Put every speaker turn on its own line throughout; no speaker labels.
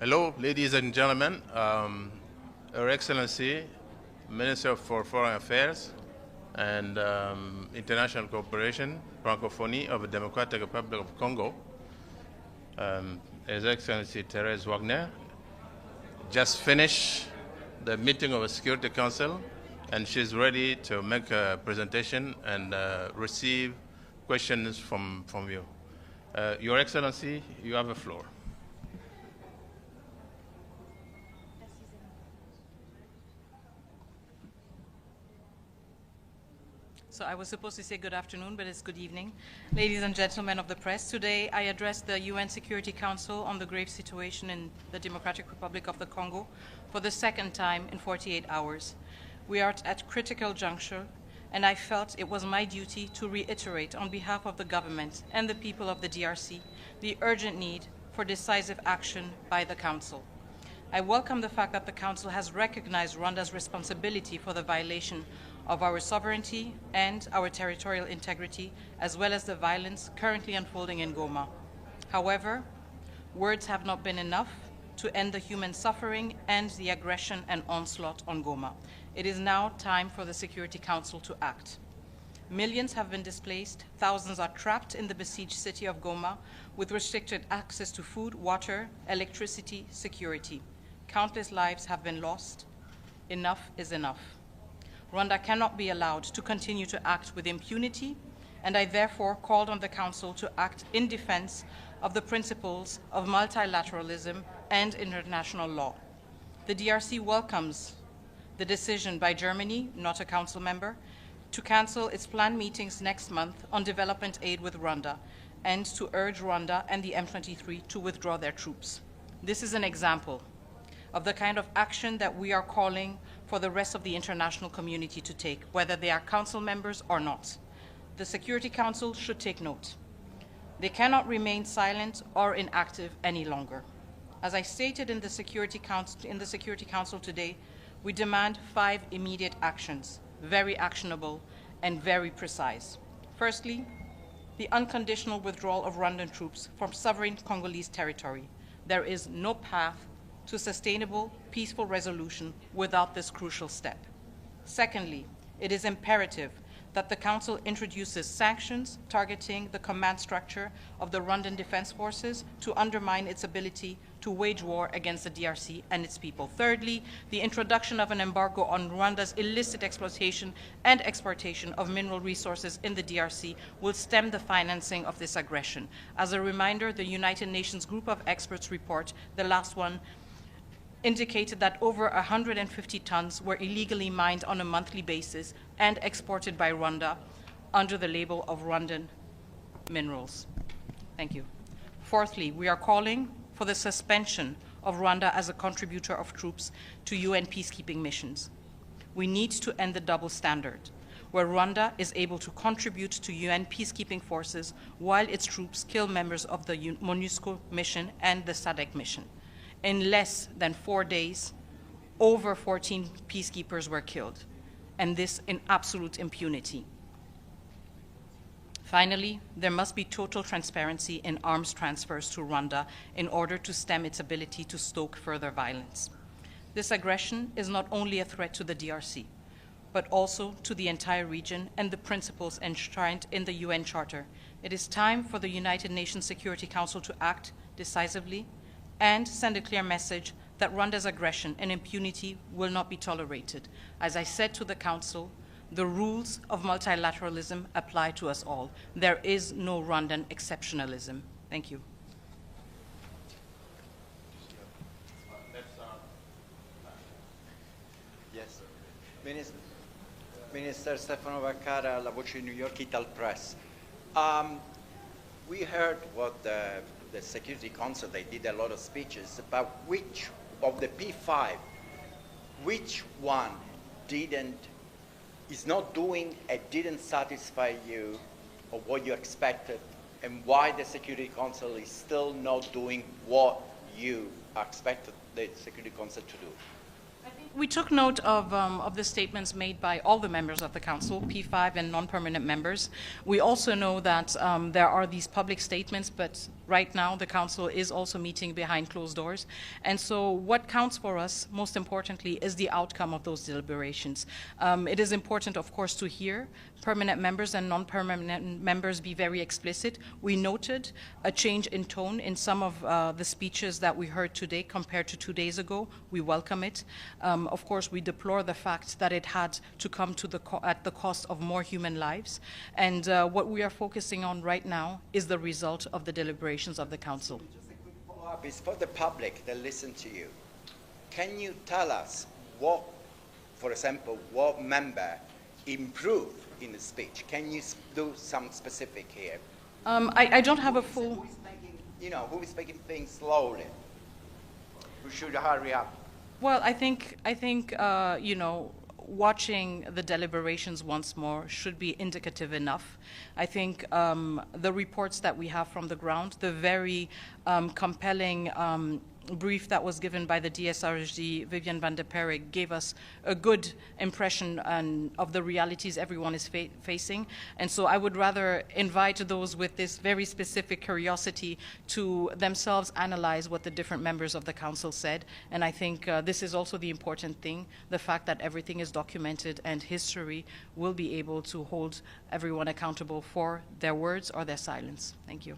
Hello, ladies and gentlemen. Her Excellency, Minister for Foreign Affairs and International Cooperation, Francophonie of the Democratic Republic of Congo, His Excellency Therese Wagner, just finished the meeting of the Security Council, and she's ready to make a presentation and receive questions from you. Your Excellency, you have the floor.
So I was supposed to say good afternoon, but it's good evening. Ladies and gentlemen of the press, today I address the UN Security Council on the grave situation in the Democratic Republic of the Congo for the second time in 48 hours. We are at critical juncture, and I felt it was my duty to reiterate on behalf of the government and the people of the DRC the urgent need for decisive action by the Council. I welcome the fact that the Council has recognized Rwanda's responsibility for the violation of our sovereignty and our territorial integrity, as well as the violence currently unfolding in Goma. However, words have not been enough to end the human suffering and the aggression and onslaught on Goma. It is now time for the Security Council to act. Millions have been displaced, thousands are trapped in the besieged city of Goma with restricted access to food, water, electricity, security. Countless lives have been lost. Enough is enough. Rwanda cannot be allowed to continue to act with impunity, and I therefore called on the Council to act in defense of the principles of multilateralism and international law. The DRC welcomes the decision by Germany, not a Council member, to cancel its planned meetings next month on development aid with Rwanda and to urge Rwanda and the M23 to withdraw their troops. This is an example of the kind of action that we are calling for the rest of the international community to take, whether they are Council members or not. The Security Council should take note. They cannot remain silent or inactive any longer. As I stated in the Security Council today, we demand 5 immediate actions, very actionable and very precise. Firstly, the unconditional withdrawal of Rwandan troops from sovereign Congolese territory. There is no path to sustainable, peaceful resolution without this crucial step. Secondly, it is imperative that the Council introduces sanctions targeting the command structure of the Rwandan Defense Forces to undermine its ability to wage war against the DRC and its people. Thirdly, the introduction of an embargo on Rwanda's illicit exploitation and exportation of mineral resources in the DRC will stem the financing of this aggression. As a reminder, the United Nations Group of Experts report, the last one, indicated that over 150 tons were illegally mined on a monthly basis and exported by Rwanda under the label of Rwandan minerals. Thank you. Fourthly, we are calling for the suspension of Rwanda as a contributor of troops to UN peacekeeping missions. We need to end the double standard, where Rwanda is able to contribute to UN peacekeeping forces while its troops kill members of the MONUSCO mission and the SADC mission. In less than 4 days, over 14 peacekeepers were killed, and this in absolute impunity. Finally, there must be total transparency in arms transfers to Rwanda in order to stem its ability to stoke further violence. This aggression is not only a threat to the DRC, but also to the entire region and the principles enshrined in the UN Charter. It is time for the United Nations Security Council to act decisively and send a clear message that Rwanda's aggression and impunity will not be tolerated. As I said to the Council, the rules of multilateralism apply to us all. There is no Rwandan exceptionalism. Thank you.
Yes. Minister Stefano Vaccara, La Voce New York, Ital Press. We heard what the Security Council, they did a lot of speeches about which of the P5, which one is not doing and didn't satisfy you or what you expected, and why the Security Council is still not doing what you expected the Security Council to do?
I think We took note of the statements made by all the members of the Council, P5 and non-permanent members. We also know that there are these public statements, but right now the Council is also meeting behind closed doors. And so what counts for us, most importantly, is the outcome of those deliberations. It is important, of course, to hear permanent members and non-permanent members be very explicit. We noted a change in tone in some of the speeches that we heard today compared to 2 days ago. We welcome it. Of course, we deplore the fact that it had to come to at the cost of more human lives. And what we are focusing on right now is the result of the deliberations of the Council.
Just a quick follow-up is for the public that listen to you. Can you tell us what, for example, what member improved in the speech? Can you do some specific here?
I don't have a full...
Who is making, who is making things slowly? Who should hurry up?
Well, I think watching the deliberations once more should be indicative enough. I think the reports that we have from the ground, the very compelling brief that was given by the DSRHD, Vivian van der Perre, gave us a good impression of the realities everyone is facing. And so I would rather invite those with this very specific curiosity to themselves analyze what the different members of the Council said. And I think this is also the important thing, the fact that everything is documented and history will be able to hold everyone accountable for their words or their silence. Thank you.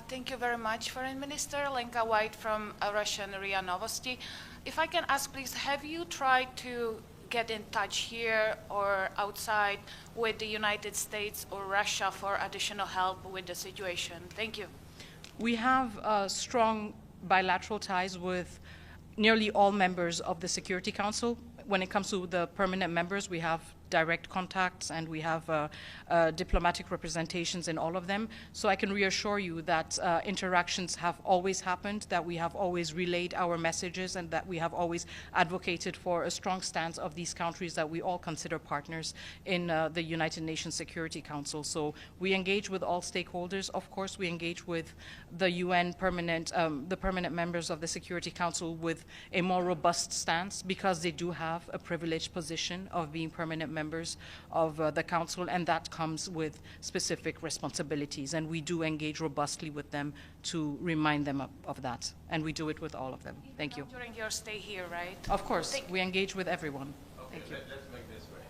Thank you very much, Foreign Minister. Lenka White from Russian RIA Novosti. If I can ask, please, have you tried to get in touch here or outside with the United States or Russia for additional help with the situation? Thank you.
We have strong bilateral ties with nearly all members of the Security Council. When it comes to the permanent members, we have direct contacts and we have diplomatic representations in all of them. So I can reassure you that interactions have always happened, that we have always relayed our messages, and that we have always advocated for a strong stance of these countries that we all consider partners in the United Nations Security Council. So we engage with all stakeholders. Of course, we engage with the UN permanent, the permanent members of the Security Council with a more robust stance because they do have a privileged position of being permanent members of the Council, and that comes with specific responsibilities. And we do engage robustly with them to remind them of that. And we do it with all of them. Thank you.
During your stay here, right?
Of course, we engage with everyone.
Okay,
Thank you.
Let's make this way.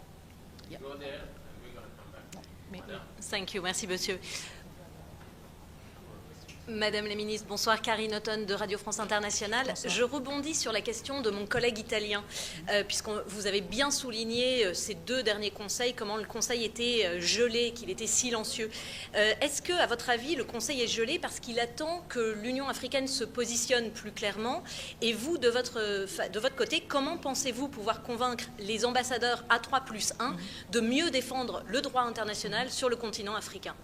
Yeah.
Go there, and we're going to come back.
Me-
Thank you, merci monsieur. Madame la ministre, bonsoir, Karine Autonne de Radio France Internationale.
Bonsoir.
Je rebondis sur la question de mon collègue italien, puisque vous avez bien souligné ces deux derniers conseils, comment le Conseil était gelé, qu'il était silencieux. Est-ce que, à votre avis, le Conseil est gelé parce qu'il attend que l'Union africaine se positionne plus clairement? Et vous, de votre côté, comment pensez-vous pouvoir convaincre les ambassadeurs A3+1 de mieux défendre le droit international sur le continent africain?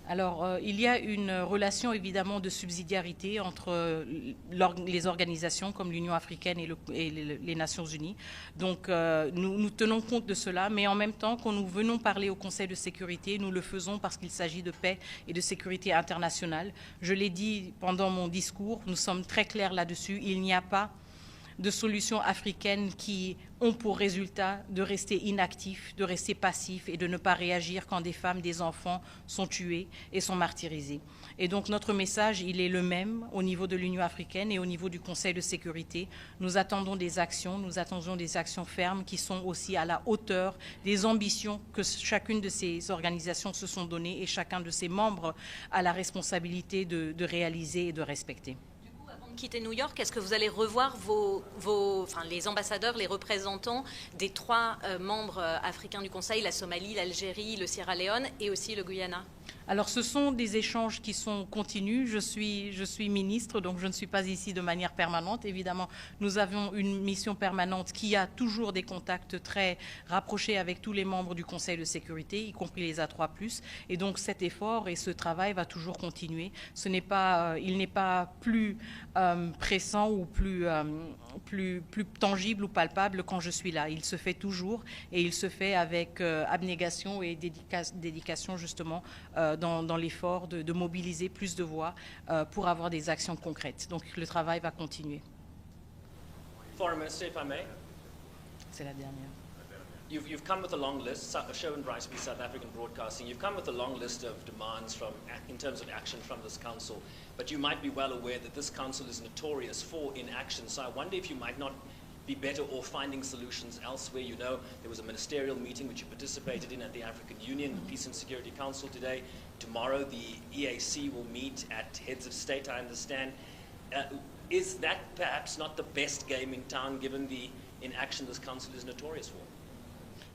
Alors, il y a une relation évidemment de subsidiarité entre les organisations comme l'Union africaine et les Nations unies. Donc, nous tenons compte de cela, mais en même temps, quand nous venons parler au Conseil de sécurité, nous le faisons parce qu'il s'agit de paix et de sécurité internationale. Je l'ai dit pendant mon discours, nous sommes très clairs là-dessus. Il n'y a pas de solutions africaines qui ont pour résultat de rester inactifs, de rester passifs et de ne pas réagir quand des femmes, des enfants sont tués et sont martyrisés. Et donc notre message, il est le même au niveau de l'Union africaine et au niveau du Conseil de sécurité. Nous attendons des actions fermes qui sont aussi à la hauteur des ambitions que chacune de ces organisations se sont données et chacun de ses membres a la responsabilité de réaliser et de respecter.
Quitter New York, est-ce que vous allez revoir les ambassadeurs, les représentants des trois membres africains du Conseil, la Somalie, l'Algérie, le Sierra Leone et aussi le Guyana?
Alors, ce sont des échanges qui sont continus. Je suis ministre, donc je ne suis pas ici de manière permanente. Évidemment, nous avons une mission permanente qui a toujours des contacts très rapprochés avec tous les membres du Conseil de sécurité, y compris les A3+. Et donc, cet effort et ce travail va toujours continuer. Il n'est pas plus pressant ou plus tangible ou palpable quand je suis là. Il se fait toujours et il se fait avec abnégation et dédication justement dans l'effort de mobiliser plus de voix pour avoir des actions concrètes. Donc le travail va continuer.
Foreign Minister, if I may.
C'est la dernière.
You've come with a long list, Sherwin Rice, South African Broadcasting. You've come with a long list of demands in terms of action from this council, but you might be well aware that this council is notorious for inaction. So I wonder if you might not be better off finding solutions elsewhere. You know, there was a ministerial meeting which you participated in at the African Union, Peace and Security Council today. Tomorrow the EAC will meet at heads of state, I understand. Is that perhaps not the best game in town given the inaction this council is notorious for?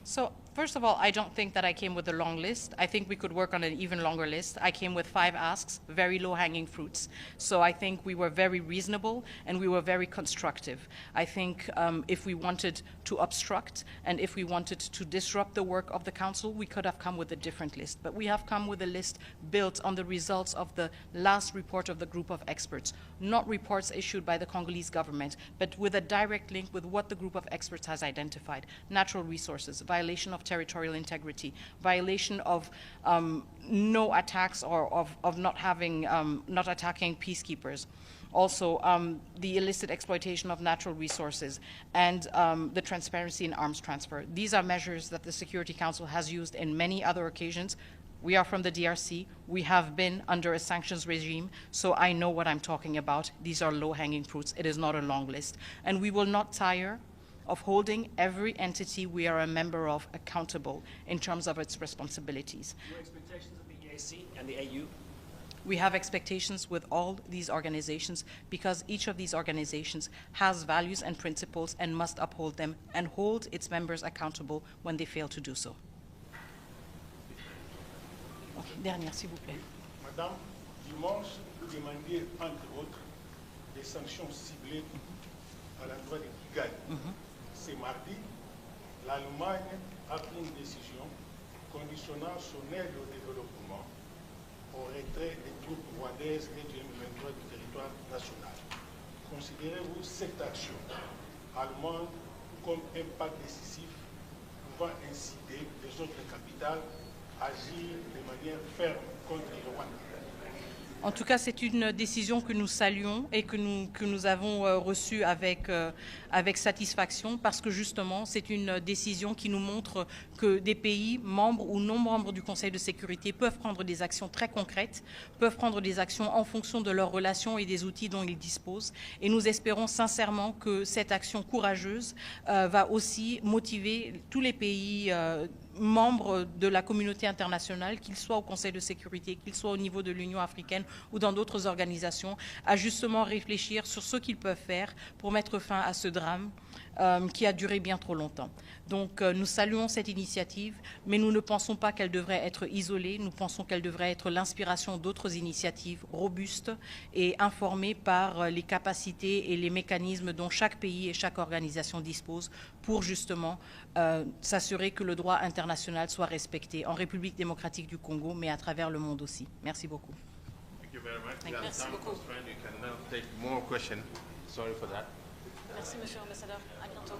So, first of all, I don't think that I came with a long list. I think we could work on an even longer list. I came with 5 asks, very low-hanging fruits. So I think we were very reasonable and we were very constructive. I think if we wanted to obstruct and if we wanted to disrupt the work of the council, we could have come with a different list. But we have come with a list built on the results of the last report of the group of experts, not reports issued by the Congolese government, but with a direct link with what the group of experts has identified: natural resources, violation of territorial integrity, violation of no attacks or of not attacking peacekeepers. Also, the illicit exploitation of natural resources and the transparency in arms transfer. These are measures that the Security Council has used in many other occasions. We are from the DRC. We have been under a sanctions regime, so I know what I'm talking about. These are low-hanging fruits. It is not a long list. And we will not tire of holding every entity we are a member of accountable in terms of its responsibilities.
Your expectations of the EAC and the AU?
We have expectations with all these organizations because each of these organizations has values and principles and must uphold them and hold its members accountable when they fail to do so. Okay, dernière, s'il vous plaît.
Madame, dimanche, vous demandiez, entre autres, des sanctions ciblées à l'endroit de Kigali. Ce mardi, l'Allemagne a pris une décision conditionnant son aide au développement au retrait des troupes rwandaises et du M23 du territoire national. Considérez-vous cette action allemande comme un pas décisif pouvant inciter les autres capitales à agir de manière ferme contre le Rwanda?
En tout cas, c'est une décision que nous saluons et que nous avons reçue avec satisfaction parce que justement, c'est une décision qui nous montre que des pays, membres ou non membres du Conseil de sécurité, peuvent prendre des actions très concrètes, peuvent prendre des actions en fonction de leurs relations et des outils dont ils disposent. Et nous espérons sincèrement que cette action courageuse va aussi motiver tous les pays membres de la communauté internationale, qu'ils soient au Conseil de sécurité, qu'ils soient au niveau de l'Union africaine ou dans d'autres organisations, à justement réfléchir sur ce qu'ils peuvent faire pour mettre fin à ce drame qui a duré bien trop longtemps. Donc nous saluons cette initiative, mais nous ne pensons pas qu'elle devrait être isolée, nous pensons qu'elle devrait être l'inspiration d'autres initiatives robustes et informées par les capacités et les mécanismes dont chaque pays et chaque organisation dispose pour justement s'assurer que le droit international soit respecté en République démocratique du Congo, mais à travers le monde aussi. Merci beaucoup.
Thank you very much.
Merci beaucoup.
You can now take more questions. Sorry for that.
Merci, Monsieur l'ambassadeur. À bientôt.